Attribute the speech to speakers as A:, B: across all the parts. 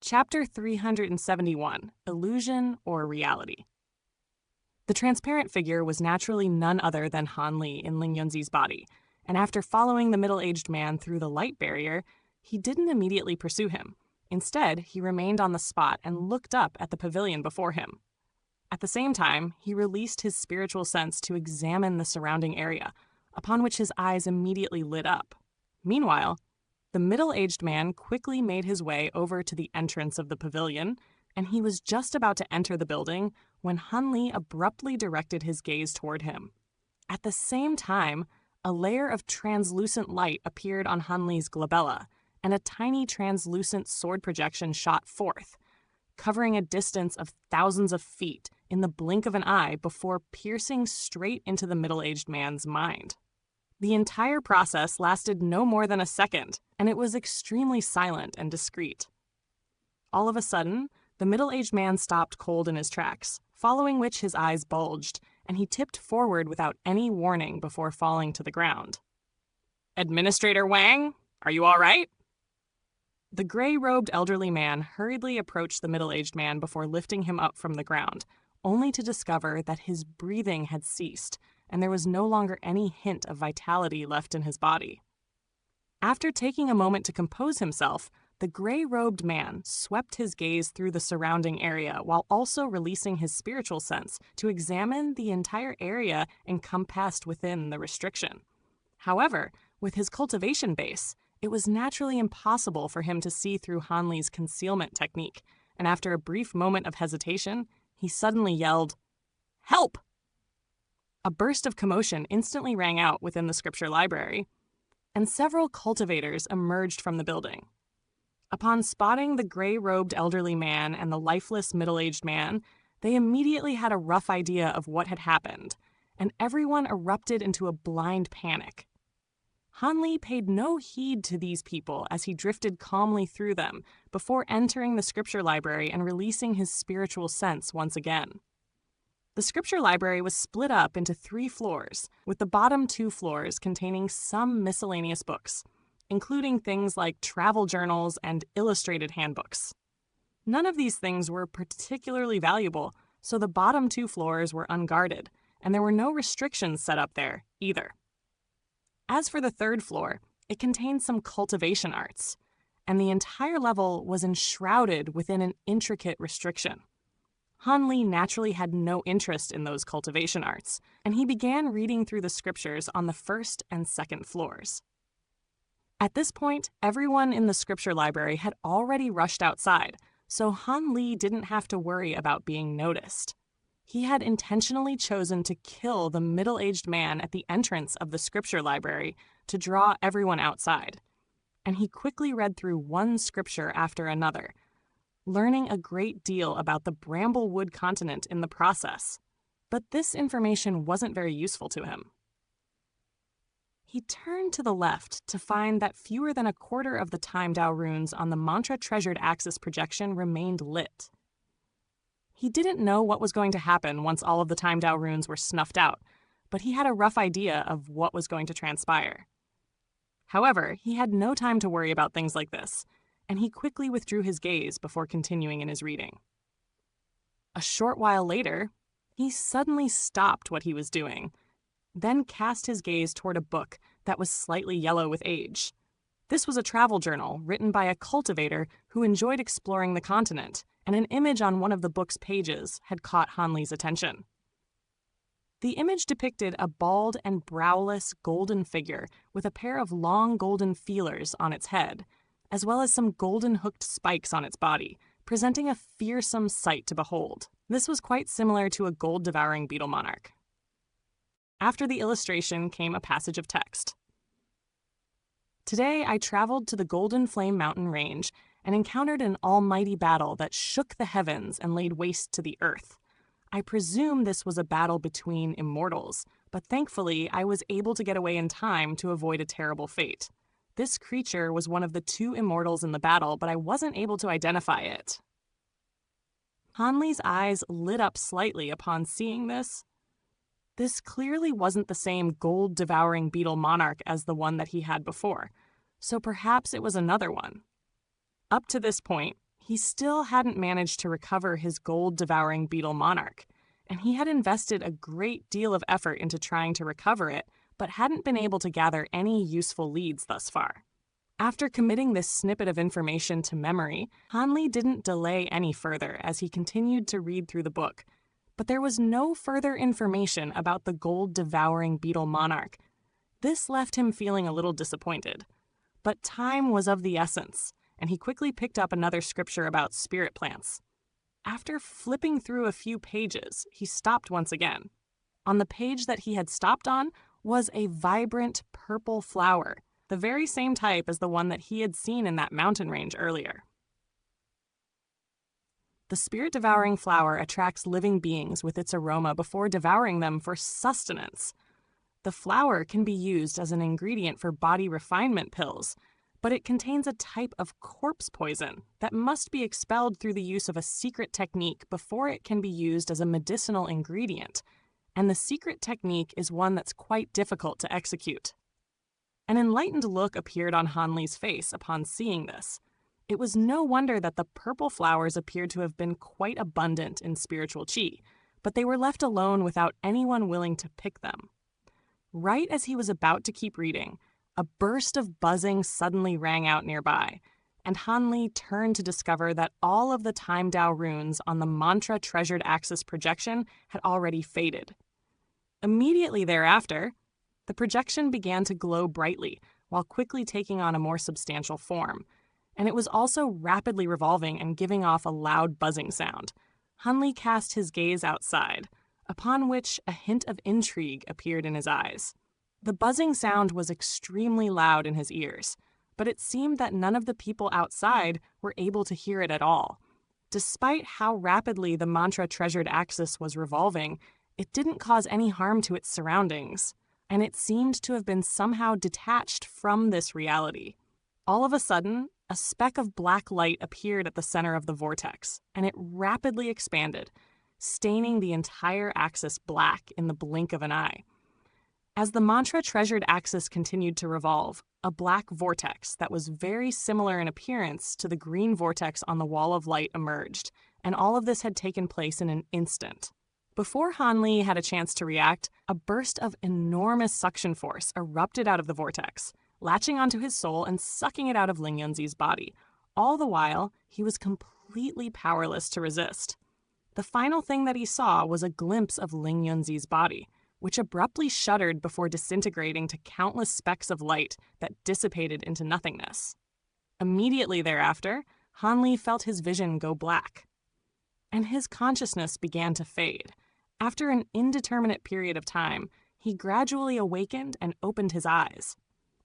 A: Chapter 371, Illusion or Reality. The transparent figure was naturally none other than Han Li in Ling Yunzi's body, and after following the middle-aged man through the light barrier, he didn't immediately pursue him. Instead, he remained on the spot and looked up at the pavilion before him. At the same time, he released his spiritual sense to examine the surrounding area, upon which his eyes immediately lit up. Meanwhile, the middle-aged man quickly made his way over to the entrance of the pavilion, and he was just about to enter the building when Han Li abruptly directed his gaze toward him. At the same time, a layer of translucent light appeared on Han Li's glabella, and a tiny translucent sword projection shot forth, covering a distance of thousands of feet in the blink of an eye before piercing straight into the middle-aged man's mind. The entire process lasted no more than a second, and it was extremely silent and discreet. All of a sudden, the middle-aged man stopped cold in his tracks, following which his eyes bulged, and he tipped forward without any warning before falling to the ground. "Administrator Wang, are you all right?" The gray-robed elderly man hurriedly approached the middle-aged man before lifting him up from the ground, only to discover that his breathing had ceased, and there was no longer any hint of vitality left in his body. After taking a moment to compose himself, the gray-robed man swept his gaze through the surrounding area while also releasing his spiritual sense to examine the entire area encompassed within the restriction. However, with his cultivation base, it was naturally impossible for him to see through Han Li's concealment technique, and after a brief moment of hesitation, he suddenly yelled, "Help!" A burst of commotion instantly rang out within the scripture library, and several cultivators emerged from the building. Upon spotting the gray-robed elderly man and the lifeless middle-aged man, they immediately had a rough idea of what had happened, and everyone erupted into a blind panic. Han Li paid no heed to these people as he drifted calmly through them before entering the scripture library and releasing his spiritual sense once again. The scripture library was split up into 3 floors, with the bottom 2 floors containing some miscellaneous books, including things like travel journals and illustrated handbooks. None of these things were particularly valuable, so the bottom 2 floors were unguarded, and there were no restrictions set up there either. As for the 3rd floor, it contained some cultivation arts, and the entire level was enshrouded within an intricate restriction. Han Li naturally had no interest in those cultivation arts, and he began reading through the scriptures on the 1st and 2nd floors. At this point, everyone in the scripture library had already rushed outside, so Han Li didn't have to worry about being noticed. He had intentionally chosen to kill the middle-aged man at the entrance of the scripture library to draw everyone outside, and he quickly read through one scripture after another, learning a great deal about the Bramblewood continent in the process. But this information wasn't very useful to him. He turned to the left to find that fewer than a quarter of the Time Dao runes on the Mantra Treasured Axis projection remained lit. He didn't know what was going to happen once all of the Time Dao runes were snuffed out, but he had a rough idea of what was going to transpire. However, he had no time to worry about things like this, and he quickly withdrew his gaze before continuing in his reading. A short while later, he suddenly stopped what he was doing, then cast his gaze toward a book that was slightly yellow with age. This was a travel journal written by a cultivator who enjoyed exploring the continent, and an image on one of the book's pages had caught Han Li's attention. The image depicted a bald and browless golden figure with a pair of long golden feelers on its head, as well as some golden hooked spikes on its body, presenting a fearsome sight to behold. This was quite similar to a gold-devouring beetle monarch. After the illustration came a passage of text. Today I traveled to the Golden Flame Mountain Range and encountered an almighty battle that shook the heavens and laid waste to the earth. I presume this was a battle between immortals, but thankfully I was able to get away in time to avoid a terrible fate. This creature was one of the 2 immortals in the battle, but I wasn't able to identify it. Han Li's eyes lit up slightly upon seeing this. This clearly wasn't the same gold-devouring beetle monarch as the one that he had before, so perhaps it was another one. Up to this point, He still hadn't managed to recover his gold-devouring beetle monarch, and he had invested a great deal of effort into trying to recover it, but hadn't been able to gather any useful leads thus far. After committing this snippet of information to memory, Hanli didn't delay any further as he continued to read through the book. But there was no further information about the gold-devouring beetle monarch. This left him feeling a little disappointed. But time was of the essence, and he quickly picked up another scripture about spirit plants. After flipping through a few pages, he stopped once again. On the page that he had stopped on was a vibrant purple flower, the very same type as the one that he had seen in that mountain range earlier. The spirit-devouring flower attracts living beings with its aroma before devouring them for sustenance. The flower can be used as an ingredient for body refinement pills, but it contains a type of corpse poison that must be expelled through the use of a secret technique before it can be used as a medicinal ingredient, and the secret technique is one that's quite difficult to execute. An enlightened look appeared on Hanli's face upon seeing this. It was no wonder that the purple flowers appeared to have been quite abundant in spiritual qi, but they were left alone without anyone willing to pick them. Right as he was about to keep reading, a burst of buzzing suddenly rang out nearby, and Hanli turned to discover that all of the Time Dao runes on the mantra treasured axis projection had already faded. Immediately thereafter, the projection began to glow brightly while quickly taking on a more substantial form, and it was also rapidly revolving and giving off a loud buzzing sound. Hanli cast his gaze outside, upon which a hint of intrigue appeared in his eyes. The buzzing sound was extremely loud in his ears, but it seemed that none of the people outside were able to hear it at all. Despite how rapidly the mantra treasured axis was revolving, it didn't cause any harm to its surroundings, and it seemed to have been somehow detached from this reality. All of a sudden, a speck of black light appeared at the center of the vortex, and it rapidly expanded, staining the entire axis black in the blink of an eye. As the mantra treasured axis continued to revolve, a black vortex that was very similar in appearance to the green vortex on the wall of light emerged, and all of this had taken place in an instant. Before Hanli had a chance to react, a burst of enormous suction force erupted out of the vortex, latching onto his soul and sucking it out of Ling Yunzi's body. All the while, he was completely powerless to resist. The final thing that he saw was a glimpse of Ling Yunzi's body, which abruptly shuddered before disintegrating to countless specks of light that dissipated into nothingness. Immediately thereafter, Hanli felt his vision go black, and his consciousness began to fade. After an indeterminate period of time, he gradually awakened and opened his eyes.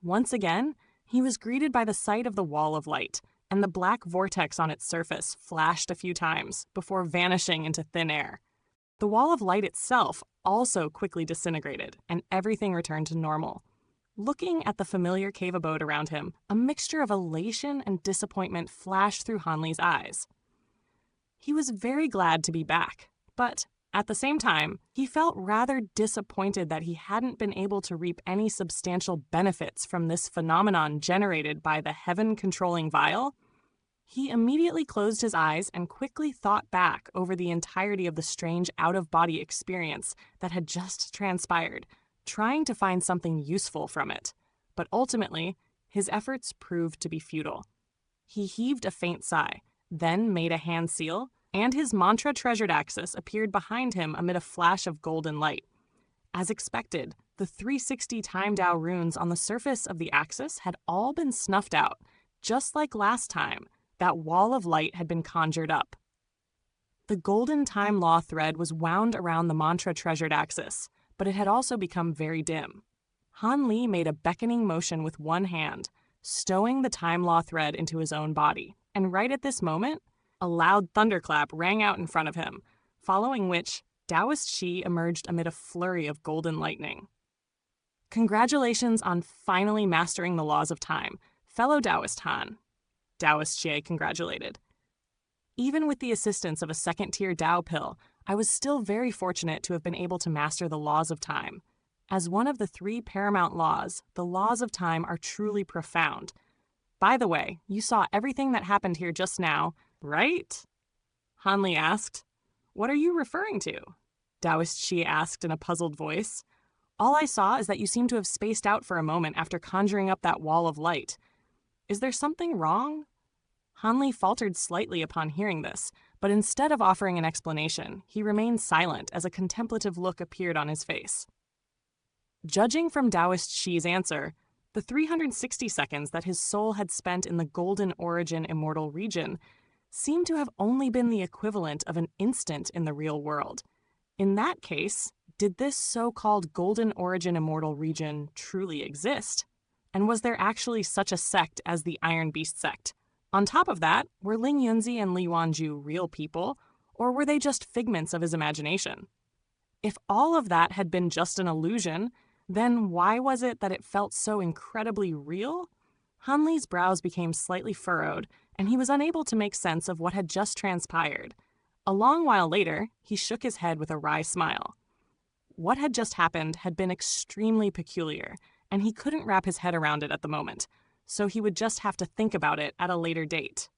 A: Once again, he was greeted by the sight of the wall of light, and the black vortex on its surface flashed a few times before vanishing into thin air. The wall of light itself also quickly disintegrated, and everything returned to normal. Looking at the familiar cave abode around him, a mixture of elation and disappointment flashed through Hanli's eyes. He was very glad to be back, but at the same time, he felt rather disappointed that he hadn't been able to reap any substantial benefits from this phenomenon generated by the heaven-controlling vial. He immediately closed his eyes and quickly thought back over the entirety of the strange out-of-body experience that had just transpired, trying to find something useful from it. But ultimately, his efforts proved to be futile. He heaved a faint sigh, then made a hand seal, and his mantra treasured axis appeared behind him amid a flash of golden light. As expected, the 360 Time Dao runes on the surface of the axis had all been snuffed out, just like last time. That wall of light had been conjured up. The golden time law thread was wound around the mantra treasured axis, but it had also become very dim. Hanli made a beckoning motion with one hand, stowing the time law thread into his own body, and right at this moment, a loud thunderclap rang out in front of him, following which Taoist Qi emerged amid a flurry of golden lightning. Congratulations on finally mastering the laws of time, fellow Taoist Han, Taoist Xie congratulated. Even with the assistance of a second-tier Tao pill, I was still very fortunate to have been able to master the laws of time. As one of the 3 paramount laws, the laws of time are truly profound. By the way, you saw everything that happened here just now. Right? Han Li asked. What are you referring to? Taoist Shi asked in a puzzled voice. All I saw is that you seem to have spaced out for a moment after conjuring up that wall of light. Is there something wrong? Han Li faltered slightly upon hearing this, but instead of offering an explanation, he remained silent as a contemplative look appeared on his face. Judging from Taoist Shi's answer, the 360 seconds that his soul had spent in the Golden Origin Immortal region seemed to have only been the equivalent of an instant in the real world. In that case, did this so-called Golden Origin Immortal region truly exist? And was there actually such a sect as the Iron Beast sect? On top of that, were Ling Yunzi and Li Wanju real people, or were they just figments of his imagination? If all of that had been just an illusion, then why was it that it felt so incredibly real? Han Li's brows became slightly furrowed, and he was unable to make sense of what had just transpired. A long while later, he shook his head with a wry smile. What had just happened had been extremely peculiar, and he couldn't wrap his head around it at the moment, so he would just have to think about it at a later date.